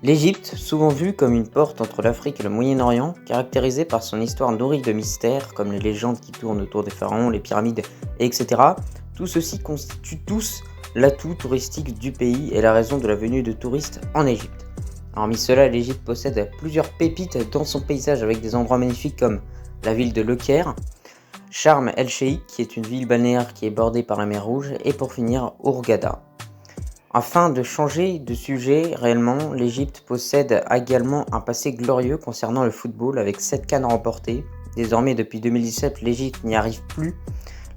L'Égypte, souvent vue comme une porte entre l'Afrique et le Moyen-Orient, caractérisée par son histoire nourrie de mystères, comme les légendes qui tournent autour des pharaons, les pyramides, etc., tout ceci constitue tous l'atout touristique du pays et la raison de la venue de touristes en Égypte. Hormis cela, l'Égypte possède plusieurs pépites dans son paysage avec des endroits magnifiques comme la ville de Le Caire, Sharm el-Sheikh qui est une ville balnéaire qui est bordée par la mer Rouge, et pour finir Hurghada. Afin de changer de sujet réellement, l'Égypte possède également un passé glorieux concernant le football avec 7 CAN remportées. Désormais, depuis 2017, l'Égypte n'y arrive plus.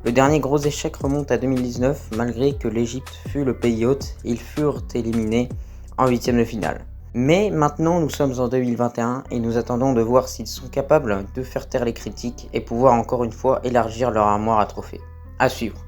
Le dernier gros échec remonte à 2019, malgré que l'Égypte fut le pays hôte, ils furent éliminés en huitième de finale. Mais maintenant, nous sommes en 2021 et nous attendons de voir s'ils sont capables de faire taire les critiques et pouvoir encore une fois élargir leur armoire à trophées. À suivre.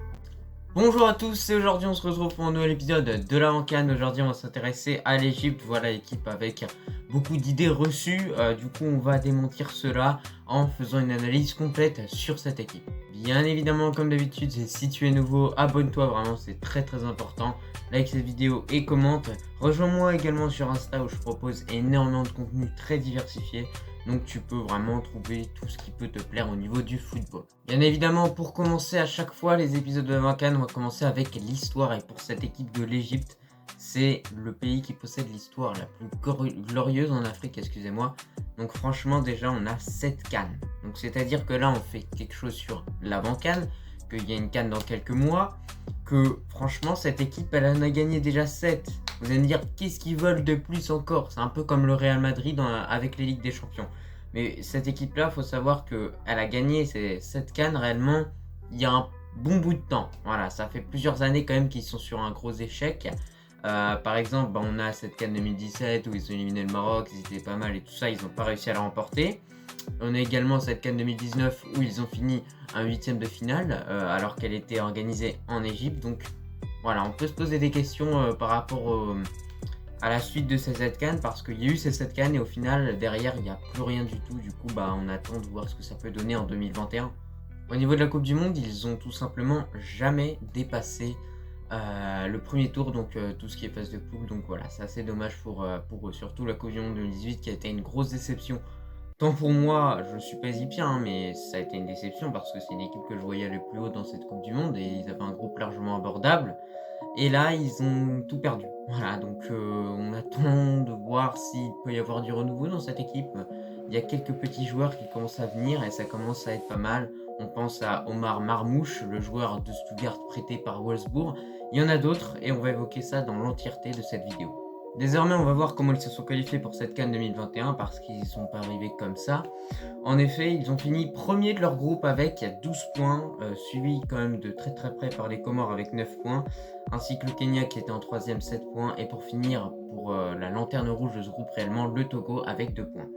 Bonjour à tous, et aujourd'hui on se retrouve pour un nouvel épisode de la CAN. Aujourd'hui on va s'intéresser à l'Égypte, voilà, équipe avec beaucoup d'idées reçues. Du coup on va démentir cela en faisant une analyse complète sur cette équipe. Bien évidemment, comme d'habitude, si tu es nouveau, abonne-toi, vraiment c'est très important. Like cette vidéo et commente. Rejoins-moi également sur Insta où je propose énormément de contenu très diversifié. Donc tu peux vraiment trouver tout ce qui peut te plaire au niveau du football. Bien évidemment, pour commencer à chaque fois les épisodes de la CAN, on va commencer avec l'histoire. Et pour cette équipe de l'Égypte, c'est le pays qui possède l'histoire la plus glorieuse en Afrique, excusez-moi. Donc franchement, déjà on a 7 CAN. Donc c'est-à-dire que là on fait quelque chose sur l'avant-CAN, qu'il y a une CAN dans quelques mois, que franchement cette équipe elle en a gagné déjà 7. Vous allez me dire qu'est-ce qu'ils veulent de plus encore? C'est un peu comme le Real Madrid avec les Ligues des Champions. Mais cette équipe-là, il faut savoir qu'elle a gagné cette CAN réellement il y a un bon bout de temps. Voilà, ça fait plusieurs années quand même qu'ils sont sur un gros échec. Par exemple, on a cette CAN 2017 où ils ont éliminé le Maroc, ils étaient pas mal et tout ça, ils n'ont pas réussi à la remporter. On a également cette CAN 2019 où ils ont fini un huitième de finale alors qu'elle était organisée en Égypte. Donc voilà, on peut se poser des questions par rapport à la suite de ces 7 CAN parce qu'il y a eu ces 7 CAN et au final derrière il n'y a plus rien du tout. Du coup on attend de voir ce que ça peut donner en 2021. Au niveau de la Coupe du Monde, ils ont tout simplement jamais dépassé le premier tour, donc tout ce qui est phase de poule. Donc voilà, c'est assez dommage pour eux. Surtout la Coupe du Monde 2018 qui a été une grosse déception. Tant pour moi, je ne suis pas égyptien, mais ça a été une déception parce que c'est une équipe que je voyais aller plus haut dans cette Coupe du Monde et ils avaient un groupe largement abordable. Et là, ils ont tout perdu. Voilà, donc on attend de voir s'il peut y avoir du renouveau dans cette équipe. Il y a quelques petits joueurs qui commencent à venir et ça commence à être pas mal. On pense à Omar Marmouche, le joueur de Stuttgart prêté par Wolfsburg. Il y en a d'autres et on va évoquer ça dans l'entièreté de cette vidéo. Désormais, on va voir comment ils se sont qualifiés pour cette CAN 2021 parce qu'ils ne sont pas arrivés comme ça. En effet, ils ont fini premier de leur groupe avec 12 points, suivi quand même de très près par les Comores avec 9 points, ainsi que le Kenya qui était en troisième 7 points, et pour finir, pour la lanterne rouge de ce groupe réellement, le Togo avec 2 points.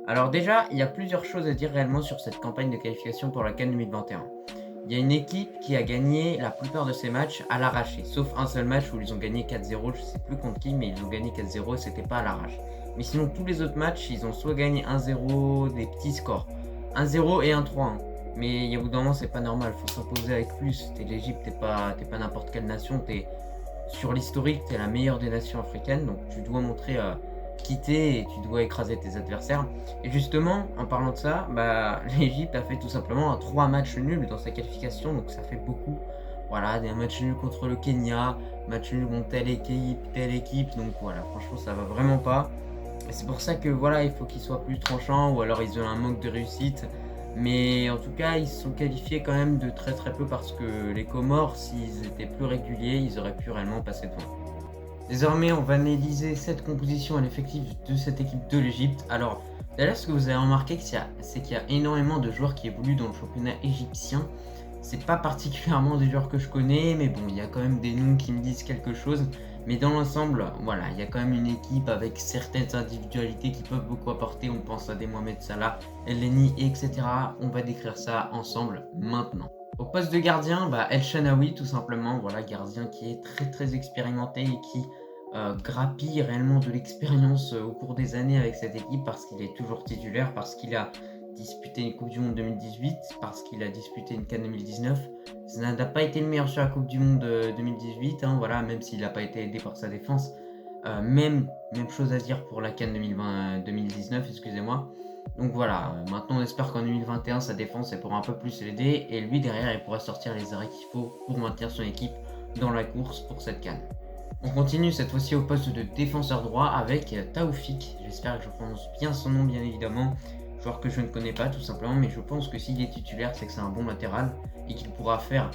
Alors déjà, il y a plusieurs choses à dire réellement sur cette campagne de qualification pour la CAN 2021. Il y a une équipe qui a gagné la plupart de ses matchs à l'arraché, sauf un seul match où ils ont gagné 4-0, je ne sais plus contre qui, mais ils ont gagné 4-0 et c'était pas à l'arrache. Mais sinon, tous les autres matchs, ils ont soit gagné 1-0, des petits scores, 1-0 et 1-3. Mais il y a bout d'un moment, c'est pas normal, il faut s'imposer avec plus. T'es l'Égypte, t'es pas n'importe quelle nation, t'es sur l'historique, t'es la meilleure des nations africaines, donc tu dois montrer quitter et tu dois écraser tes adversaires. Et justement, en parlant de ça, l'Égypte a fait tout simplement 3 matchs nuls dans sa qualification, donc ça fait beaucoup. Voilà, des matchs nuls contre le Kenya, match nul contre telle équipe, donc voilà, franchement ça va vraiment pas. Et c'est pour ça que voilà, il faut qu'ils soient plus tranchants ou alors ils ont un manque de réussite. Mais en tout cas, ils se sont qualifiés quand même de très peu parce que les Comores, s'ils étaient plus réguliers, ils auraient pu réellement passer devant. Désormais, on va analyser cette composition à l'effectif de cette équipe de l'Égypte. Alors, d'ailleurs, ce que vous avez remarqué, c'est qu'il y a énormément de joueurs qui évoluent dans le championnat égyptien. C'est pas particulièrement des joueurs que je connais, mais bon, il y a quand même des noms qui me disent quelque chose. Mais dans l'ensemble, voilà, il y a quand même une équipe avec certaines individualités qui peuvent beaucoup apporter. On pense à des Mohamed Salah, Elneny, etc. On va décrire ça ensemble maintenant. Au poste de gardien, El Shanaoui tout simplement, voilà, gardien qui est très expérimenté et qui grappille réellement de l'expérience au cours des années avec cette équipe parce qu'il est toujours titulaire, parce qu'il a disputé une Coupe du Monde 2018, parce qu'il a disputé une CAN 2019. Ça n'a pas été le meilleur sur la Coupe du Monde 2018, voilà, même s'il n'a pas été aidé par sa défense. Même chose à dire pour la CAN 2019, excusez-moi. Donc voilà, maintenant on espère qu'en 2021 sa défense elle pourra un peu plus l'aider et lui derrière il pourra sortir les arrêts qu'il faut pour maintenir son équipe dans la course pour cette CAN. On continue cette fois-ci au poste de défenseur droit avec Taoufik. J'espère que je prononce bien son nom, bien évidemment. Joueur que je ne connais pas tout simplement, mais je pense que s'il est titulaire, c'est que c'est un bon latéral et qu'il pourra faire,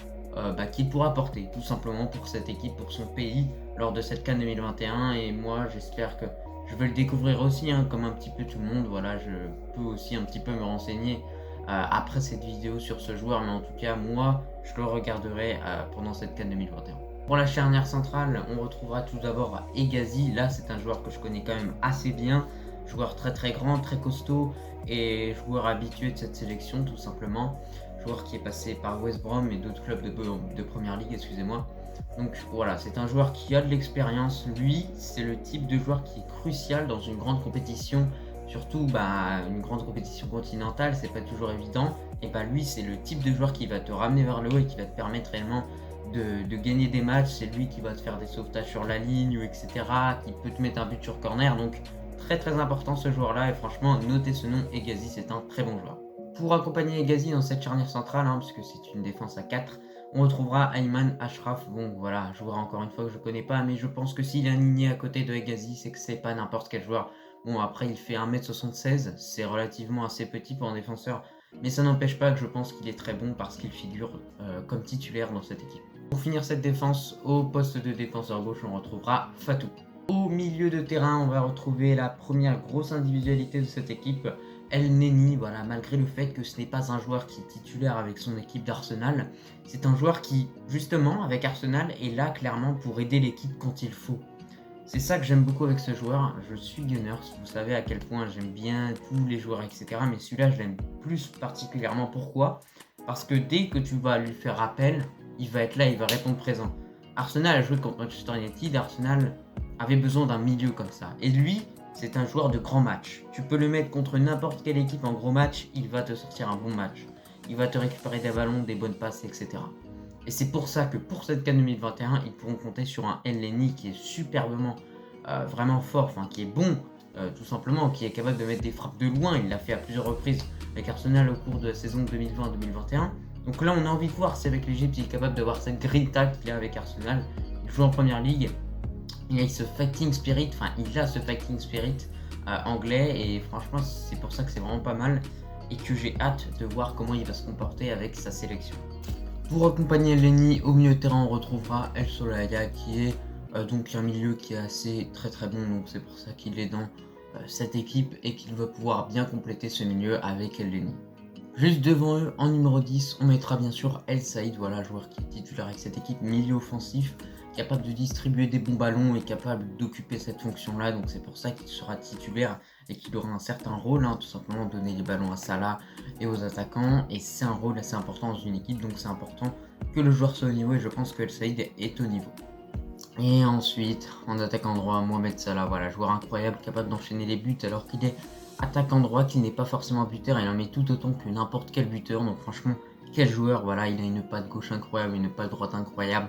qu'il pourra porter tout simplement pour cette équipe, pour son pays lors de cette CAN 2021. Et moi, j'espère que je vais le découvrir aussi, hein, comme un petit peu tout le monde. Voilà, je peux aussi un petit peu me renseigner après cette vidéo sur ce joueur, mais en tout cas, moi, je le regarderai pendant cette CAN 2021. Pour la charnière centrale, on retrouvera tout d'abord Hegazy. Là, c'est un joueur que je connais quand même assez bien. Joueur très très grand, très costaud et joueur habitué de cette sélection tout simplement. Joueur qui est passé par West Brom et d'autres clubs de Première Ligue, excusez-moi. Donc voilà, c'est un joueur qui a de l'expérience. Lui, c'est le type de joueur qui est crucial dans une grande compétition. Surtout une grande compétition continentale, c'est pas toujours évident. Et lui, c'est le type de joueur qui va te ramener vers le haut et qui va te permettre réellement de gagner des matchs. C'est lui qui va te faire des sauvetages sur la ligne, etc. Qui peut te mettre un but sur corner. Donc très très important ce joueur-là. Et franchement, notez ce nom, Hegazy, c'est un très bon joueur. Pour accompagner Hegazy dans cette charnière centrale, parce que c'est une défense à 4, on retrouvera Ayman Ashraf. Bon voilà, joueur encore une fois que je connais pas, mais je pense que s'il est aligné à côté de Hegazy, c'est que c'est pas n'importe quel joueur. Bon, après il fait 1m76, c'est relativement assez petit pour un défenseur, mais ça n'empêche pas que je pense qu'il est très bon parce qu'il figure comme titulaire dans cette équipe. Pour finir cette défense, au poste de défenseur gauche, on retrouvera Fatou. Au milieu de terrain, on va retrouver la première grosse individualité de cette équipe, El Neni. Voilà, malgré le fait que ce n'est pas un joueur qui est titulaire avec son équipe d'Arsenal, c'est un joueur qui, justement, avec Arsenal, est là clairement pour aider l'équipe quand il faut. C'est ça que j'aime beaucoup avec ce joueur. Je suis Gunners, vous savez à quel point j'aime bien tous les joueurs, etc. Mais celui-là, je l'aime plus particulièrement. Pourquoi ? Parce que dès que tu vas lui faire appel, il va être là, il va répondre présent. Arsenal a joué contre Manchester United, Arsenal avait besoin d'un milieu comme ça. Et lui, c'est un joueur de grand match. Tu peux le mettre contre n'importe quelle équipe en gros match, il va te sortir un bon match. Il va te récupérer des ballons, des bonnes passes, etc. Et c'est pour ça que pour cette CAN 2021, ils pourront compter sur un El Neni qui est superbement, vraiment fort, qui est bon, tout simplement, qui est capable de mettre des frappes de loin. Il l'a fait à plusieurs reprises avec Arsenal au cours de la saison 2020-2021. Donc là, on a envie de voir si avec l'Égypte, il est capable d'avoir cette grinta qu'il a avec Arsenal. Il joue en Première Ligue. Il a ce fighting spirit, anglais, et franchement, c'est pour ça que c'est vraiment pas mal et que j'ai hâte de voir comment il va se comporter avec sa sélection. Pour accompagner Lenny au milieu de terrain, on retrouvera El Solaya qui est donc un milieu qui est assez très très bon, donc c'est pour ça qu'il est dans cette équipe et qu'il va pouvoir bien compléter ce milieu avec El Lenny. Juste devant eux, en numéro 10, on mettra bien sûr El Saïd, voilà, joueur qui est titulaire avec cette équipe, milieu offensif, capable de distribuer des bons ballons et capable d'occuper cette fonction-là. Donc c'est pour ça qu'il sera titulaire et qu'il aura un certain rôle, tout simplement donner les ballons à Salah et aux attaquants. Et c'est un rôle assez important dans une équipe, donc c'est important que le joueur soit au niveau et je pense que El Saïd est au niveau. Et ensuite, en attaquant droit, Mohamed Salah, voilà, joueur incroyable, capable d'enchaîner les buts alors qu'il est attaquant droit, qu'il n'est pas forcément buteur, il en met tout autant que n'importe quel buteur. Donc franchement, quel joueur, voilà, il a une patte gauche incroyable, une patte droite incroyable.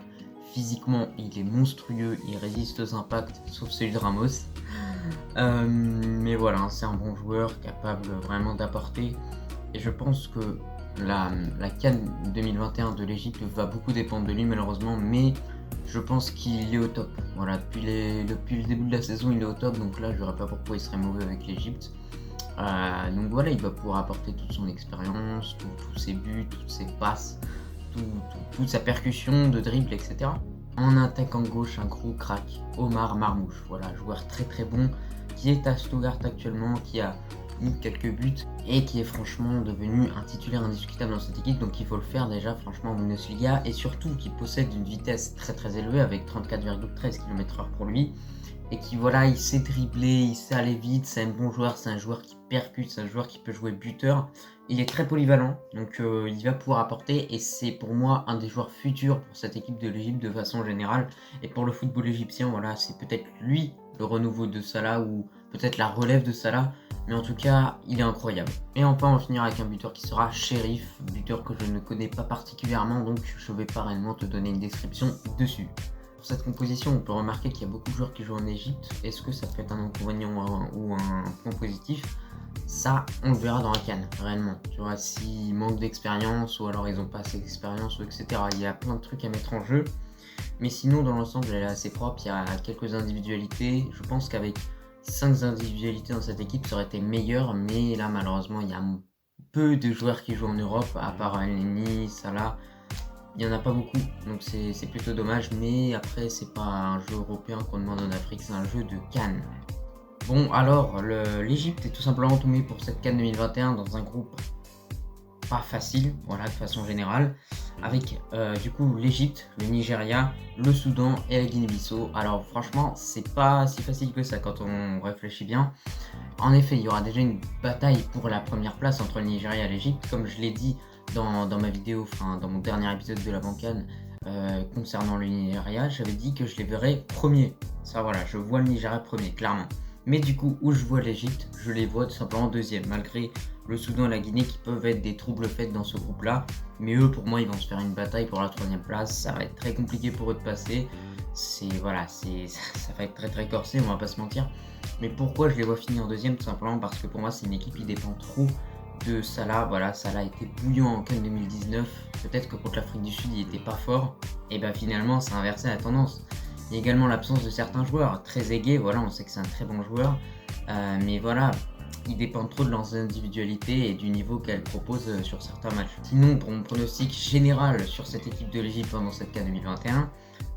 Physiquement, il est monstrueux, il résiste aux impacts, sauf celui de Ramos. Mais voilà, c'est un bon joueur, capable vraiment d'apporter. Et je pense que la CAN 2021 de l'Égypte va beaucoup dépendre de lui malheureusement, mais je pense qu'il est au top. Voilà, depuis le début de la saison, il est au top, donc là, je ne verrais pas pourquoi il serait mauvais avec l'Égypte. Donc voilà, il va pouvoir apporter toute son expérience, tous ses buts, toutes ses passes, toute sa percussion de dribble, etc. En attaquant gauche, un gros crack, Omar Marmouche, voilà, joueur très très bon, qui est à Stuttgart actuellement, qui a mis quelques buts et qui est franchement devenu un titulaire indiscutable dans cette équipe, donc il faut le faire déjà franchement en Bundesliga, et surtout qui possède une vitesse très très élevée avec 34,13 km/h pour lui, et qui voilà, il sait dribbler, il sait aller vite, c'est un bon joueur, c'est un joueur qui percute, c'est un joueur qui peut jouer buteur, il est très polyvalent, donc il va pouvoir apporter, et c'est pour moi un des joueurs futurs pour cette équipe de l'Égypte de façon générale, et pour le football égyptien, voilà, c'est peut-être lui le renouveau de Salah, ou peut-être la relève de Salah, mais en tout cas, il est incroyable. Et enfin, on va finir avec un buteur qui sera Sheriff, buteur que je ne connais pas particulièrement, donc je ne vais pas réellement te donner une description dessus. pour cette composition, on peut remarquer qu'il y a beaucoup de joueurs qui jouent en Égypte. Est-ce que ça peut être un inconvénient ou un point positif? Ça, on le verra dans la CAN, réellement. Tu vois, s'ils manquent d'expérience ou alors ils n'ont pas assez d'expérience, ou etc. Il y a plein de trucs à mettre en jeu. Mais sinon, dans l'ensemble, elle est assez propre. Il y a quelques individualités. Je pense qu'avec 5 individualités dans cette équipe, ça aurait été meilleur. Mais là, malheureusement, il y a peu de joueurs qui jouent en Europe, à part Elneny, Salah. Il n'y en a pas beaucoup, donc c'est plutôt dommage. Mais après, c'est pas un jeu européen qu'on demande en Afrique, c'est un jeu de CAN. Bon, alors, l'Égypte est tout simplement tombée pour cette CAN 2021 dans un groupe pas facile, voilà, de façon générale, avec du coup l'Égypte, le Nigeria, le Soudan et la Guinée-Bissau. Alors franchement, c'est pas si facile que ça quand on réfléchit bien. En effet, il y aura déjà une bataille pour la première place entre le Nigeria et l'Égypte, comme je l'ai dit dans ma vidéo, enfin dans mon dernier épisode de la Bancan concernant le Nigeria, j'avais dit que je les verrais premiers. Ça voilà, je vois le Nigeria premier, clairement. Mais du coup, où je vois l'Égypte, je les vois tout simplement deuxième, malgré le Soudan et la Guinée qui peuvent être des troubles faits dans ce groupe-là. Mais eux, pour moi, ils vont se faire une bataille pour la troisième place. Ça va être très compliqué pour eux de passer. Voilà, ça va être très très corsé, on va pas se mentir. Mais pourquoi je les vois finir en deuxième? Tout simplement parce que pour moi, c'est une équipe qui dépend trop de Salah. Voilà, Salah était bouillant en CAN 2019. Peut-être que contre l'Afrique du Sud, il était pas fort. Et ben finalement, ça a inversé la tendance. Il y a également l'absence de certains joueurs. Très aigué, voilà, on sait que c'est un très bon joueur. Mais voilà, ils dépendent trop de leurs individualités et du niveau qu'elles proposent sur certains matchs. Sinon, pour mon pronostic général sur cette équipe de l'Égypte pendant cette CAN 2021,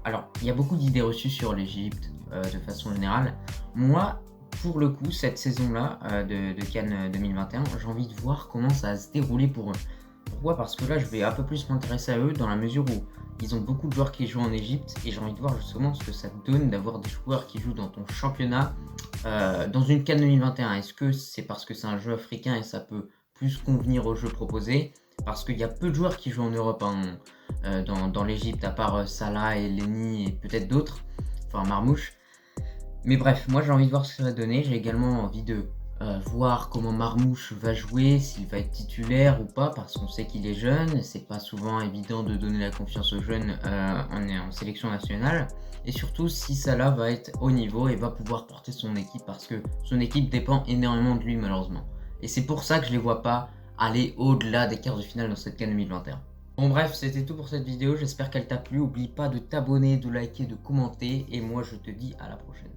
alors il y a beaucoup d'idées reçues sur l'Égypte de façon générale. Moi, pour le coup, cette saison-là de CAN 2021, j'ai envie de voir comment ça va se dérouler pour eux. Pourquoi? Parce que là, je vais un peu plus m'intéresser à eux dans la mesure où ils ont beaucoup de joueurs qui jouent en Égypte et j'ai envie de voir justement ce que ça donne d'avoir des joueurs qui jouent dans ton championnat dans une CAN 2021. Est-ce que c'est parce que c'est un jeu africain et ça peut plus convenir au jeu proposé? Parce qu'il y a peu de joueurs qui jouent en Europe dans l'Égypte, à part Salah et Elneny et peut-être d'autres, enfin Marmouche. Mais bref, moi j'ai envie de voir ce que ça va donner. J'ai également envie de voir comment Marmouche va jouer, s'il va être titulaire ou pas, parce qu'on sait qu'il est jeune. C'est pas souvent évident de donner la confiance aux jeunes en sélection nationale. Et surtout si Salah va être au niveau et va pouvoir porter son équipe, parce que son équipe dépend énormément de lui malheureusement. Et c'est pour ça que je les vois pas aller au-delà des quarts de finale dans cette CAN 2021. Bon bref, c'était tout pour cette vidéo, j'espère qu'elle t'a plu. N'oublie pas de t'abonner, de liker, de commenter, et moi je te dis à la prochaine.